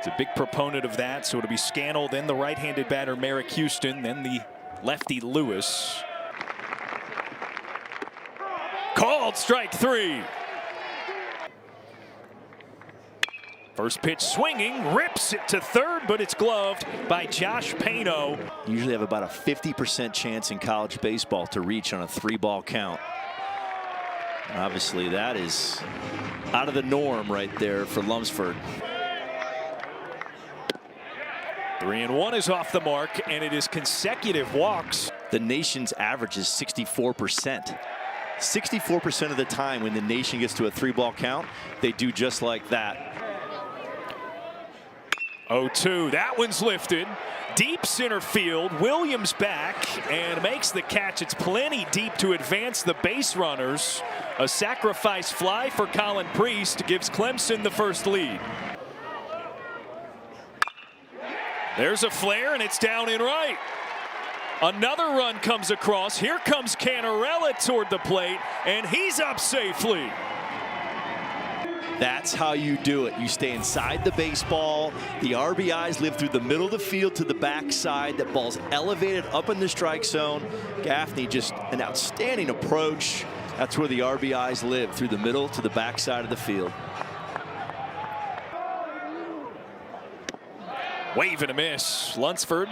He's a big proponent of that, so it'll be Scannell, then the right-handed batter Merrick Houston, then the lefty Lewis. Called strike 3. First pitch swinging, rips it to third, but it's gloved by Josh Pano. You usually have about a 50% chance in college baseball to reach on a 3-ball count. And obviously, that is out of the norm right there for Lumsford. 3-1 is off the mark, and it is consecutive walks. The nation's average is 64%. 64% of the time when the nation gets to a 3-ball count, they do just like that. 0-2, that one's lifted. Deep center field, Williams back and makes the catch. It's plenty deep to advance the base runners. A sacrifice fly for Colin Priest gives Clemson the first lead. There's a flare and it's down in right. Another run comes across. Here comes Canarella toward the plate, and he's up safely. That's how you do it. You stay inside the baseball. The RBIs live through the middle of the field to the backside. That ball's elevated up in the strike zone. Gaffney, just an outstanding approach. That's where the RBIs live, through the middle to the backside of the field. Wave and a miss. Lunsford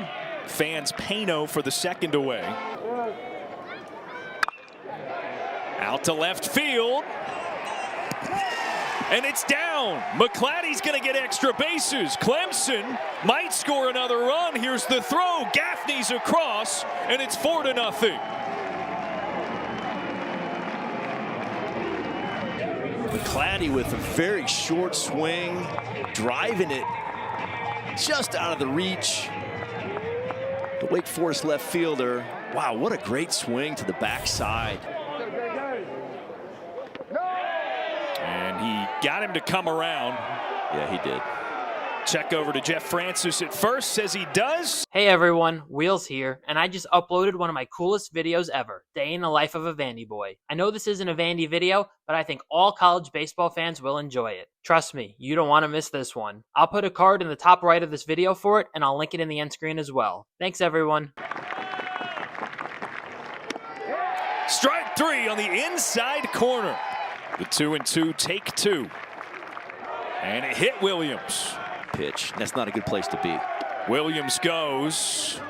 fans Pano for the second away. Out to left field. And it's down. McClatty's going to get extra bases. Clemson might score another run. Here's the throw. Gaffney's across, and it's 4-0. McClatty with a very short swing, driving it just out of the reach. The Wake Forest left fielder. Wow, what a great swing to the backside. And he got him to come around. Yeah, he did. Check over to Jeff Francis at first, says he does. Hey everyone, Wheels here, and I just uploaded one of my coolest videos ever, Day in the Life of a Vandy Boy. I know this isn't a Vandy video, but I think all college baseball fans will enjoy it. Trust me, you don't want to miss this one. I'll put a card in the top right of this video for it, and I'll link it in the end screen as well. Thanks everyone. Strike 3 on the inside corner. The 2-2, take 2. And it hit Williams. Pitch. That's not a good place to be. Williams goes.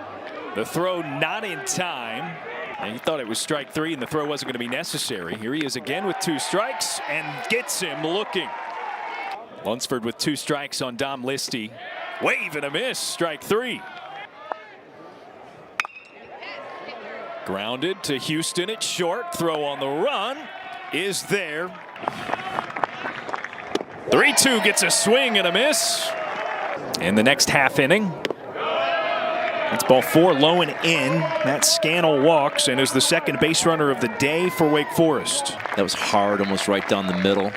The throw not in time. And he thought it was strike 3 and the throw wasn't going to be necessary. Here he is again with 2 strikes and gets him looking. Lunsford with 2 strikes on Dom Listy. Wave and a miss. Strike 3. Grounded to Houston at short. Throw on the run is there. 3-2 gets a swing and a miss. In the next half inning, that's ball 4, low and in. Matt Scannell walks and is the second base runner of the day for Wake Forest. That was hard, almost right down the middle.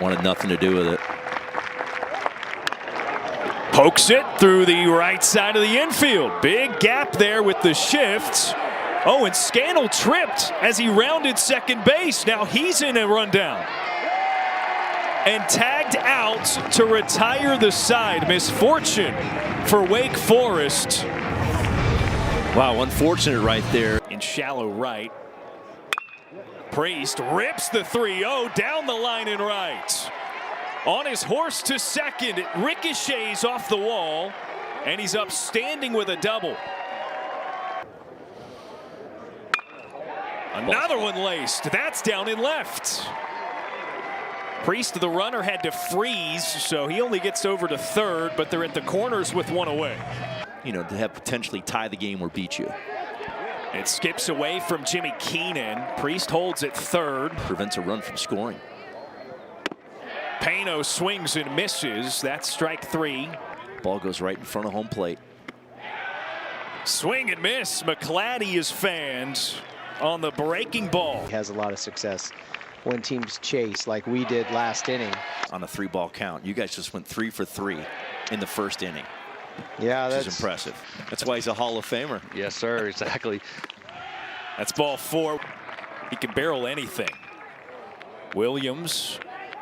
Wanted nothing to do with it. Pokes it through the right side of the infield. Big gap there with the shift. Oh, and Scannell tripped as he rounded second base. Now he's in a rundown. And tagged out to retire the side. Misfortune for Wake Forest. Wow, unfortunate right there. In shallow right. Priest rips the 3-0 down the line in right. On his horse to second, it ricochets off the wall, and he's up standing with a double. Another one laced. That's down in left. Priest, the runner, had to freeze, so he only gets over to third, but they're at the corners with 1 away. You know, to have potentially tie the game or beat you. It skips away from Jimmy Keenan. Priest holds at third. Prevents a run from scoring. Pano swings and misses. That's strike 3. Ball goes right in front of home plate. Swing and miss. McClatty is fanned on the breaking ball. He has a lot of success when teams chase like we did last inning. On a 3-ball count. You guys just went 3 for 3 in the first inning. Yeah, that's impressive. That's why he's a Hall of Famer. Yes, sir, exactly. That's ball 4. He can barrel anything. Williams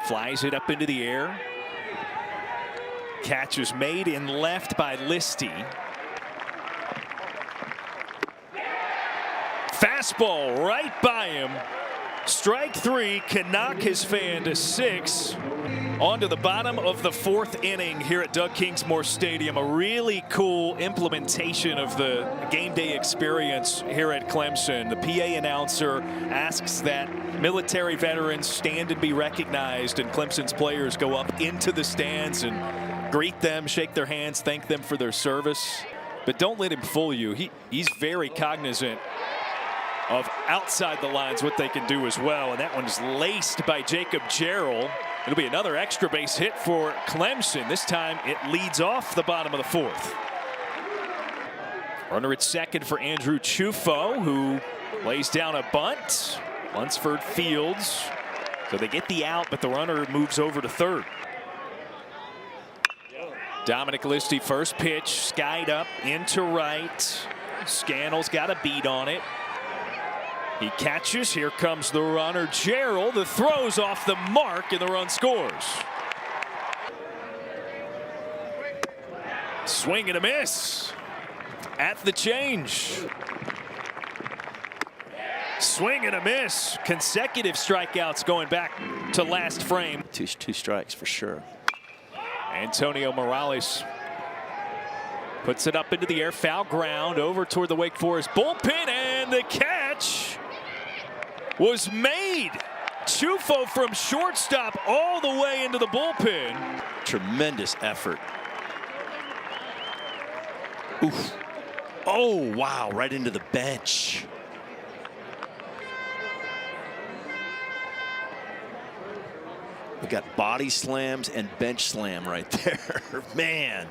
flies it up into the air. catch is made in left by Listy. Fastball right by him. Strike three can knock his fan to 6. On to the bottom of the 4th inning here at Doug Kingsmore Stadium. A really cool implementation of the game day experience here at Clemson. The PA announcer asks that military veterans stand and be recognized, and Clemson's players go up into the stands and greet them, shake their hands, thank them for their service. But don't let him fool you. He's very cognizant of outside the lines what they can do as well, and that one's laced by Jacob Jarrell. It'll be another extra base hit for Clemson. This time it leads off the bottom of the 4th. Runner at second for Andrew Chufo, who lays down a bunt. Lunsford fields, so they get the out, but the runner moves over to third. Dominic Listy, first pitch, skied up into right. Scannell's got a beat on it. He catches. Here comes the runner, Jarrell. The throw's off the mark, and the run scores. Swing and a miss at the change. Swing and a miss. Consecutive strikeouts going back to last frame. Two strikes for sure. Antonio Morales puts it up into the air, foul ground over toward the Wake Forest bullpen, and the catch was made. Chufo from shortstop all the way into the bullpen. Tremendous effort. Oof. Oh, wow, right into the bench. We got body slams and bench slam right there. Man,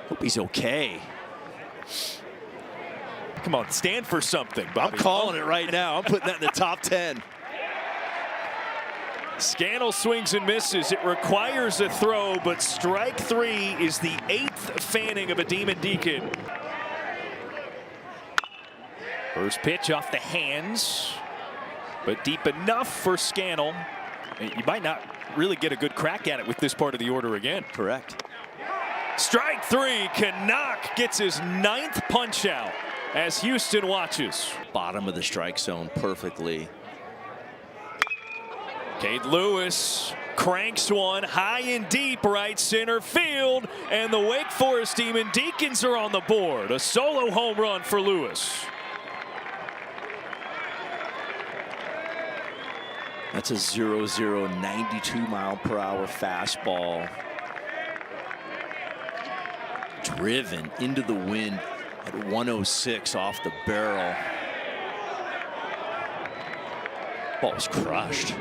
hope he's okay. Come on, stand for something, Bobby. I'm calling it right now. I'm putting that in the top 10. Scannell swings and misses. It requires a throw, but strike three is the 8th fanning of a Demon Deacon. First pitch off the hands, but deep enough for Scannell. You might not really get a good crack at it with this part of the order again. Correct. Strike three. Canuck gets his 9th punch out as Houston watches. Bottom of the strike zone perfectly. Cade Lewis cranks one high and deep right center field, and the Wake Forest Demon Deacons are on the board. A solo home run for Lewis. That's a 0-0, 92-mile-per-hour fastball. Driven into the wind at 106 off the barrel. Ball was crushed.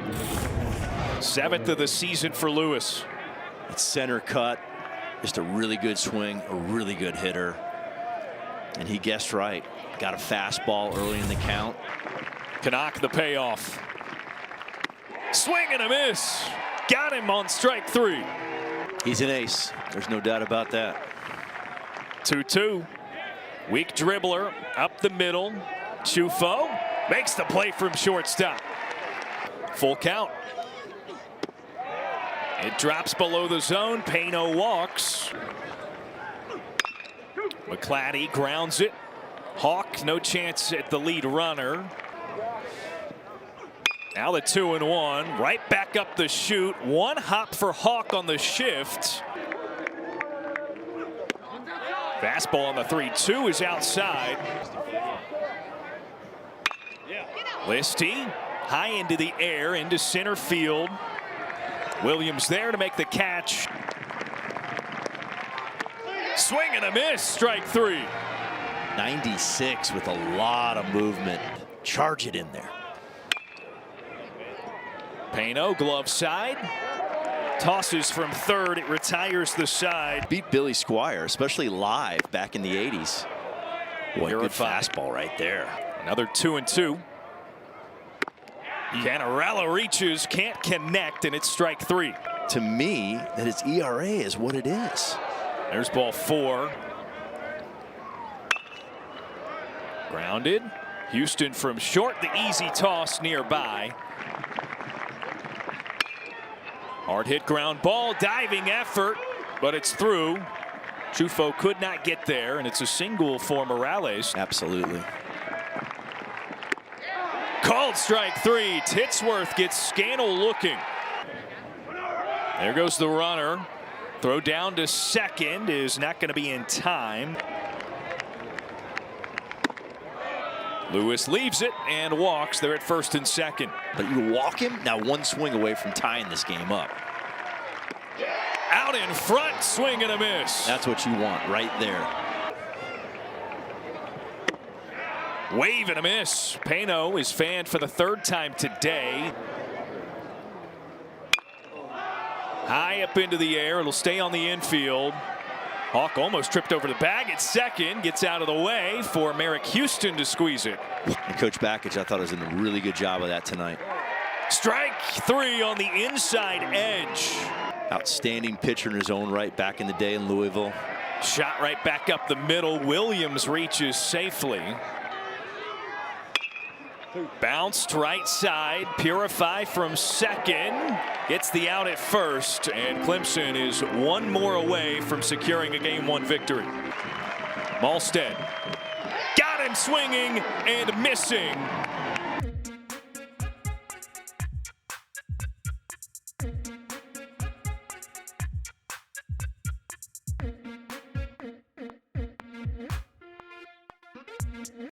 7th of the season for Lewis. It's center cut. Just a really good swing, a really good hitter. And he guessed right. Got a fastball early in the count. Canuck the payoff. Swing and a miss. Got him on strike three. He's an ace. There's no doubt about that. 2-2. Weak dribbler up the middle. Chufo makes the play from shortstop. Full count. It drops below the zone. Payno walks. McClatty grounds it. Hawk, no chance at the lead runner. Now the 2-1. Right back up the chute. One hop for Hawk on the shift. Fastball on the 3-2 is outside. Listy high into the air, into center field. Williams there to make the catch. Swing and a miss, strike three. 96 with a lot of movement. Charge it in there. Payno, glove side. Tosses from third, it retires the side. Beat Billy Squire, especially live back in the 80s. Boy, good fastball right there. Another 2-2. Canarella reaches, can't connect, and it's strike three. To me, that his ERA is what it is. There's ball 4. Grounded. Houston from short, the easy toss nearby. Hard hit ground ball, diving effort. but it's through. Chufo could not get there, and it's a single for Morales. Absolutely. Called strike 3. Titsworth gets Scannell looking. There goes the runner. Throw down to second is not going to be in time. Lewis leaves it and walks. They're at first and second. But you walk him, now one swing away from tying this game up. Out in front, swing and a miss. That's what you want right there. Wave and a miss. Pano is fanned for the 3rd time today. High up into the air. It'll stay on the infield. Hawk almost tripped over the bag at second. Gets out of the way for Merrick Houston to squeeze it. And Coach Bakich, I thought, was doing a really good job of that tonight. Strike 3 on the inside edge. Outstanding pitcher in his own right back in the day in Louisville. Shot right back up the middle. Williams reaches safely. Bounced right side. Purify from second. Gets the out at first. And Clemson is one more away from securing a Game 1 victory. Malstead got him swinging and missing.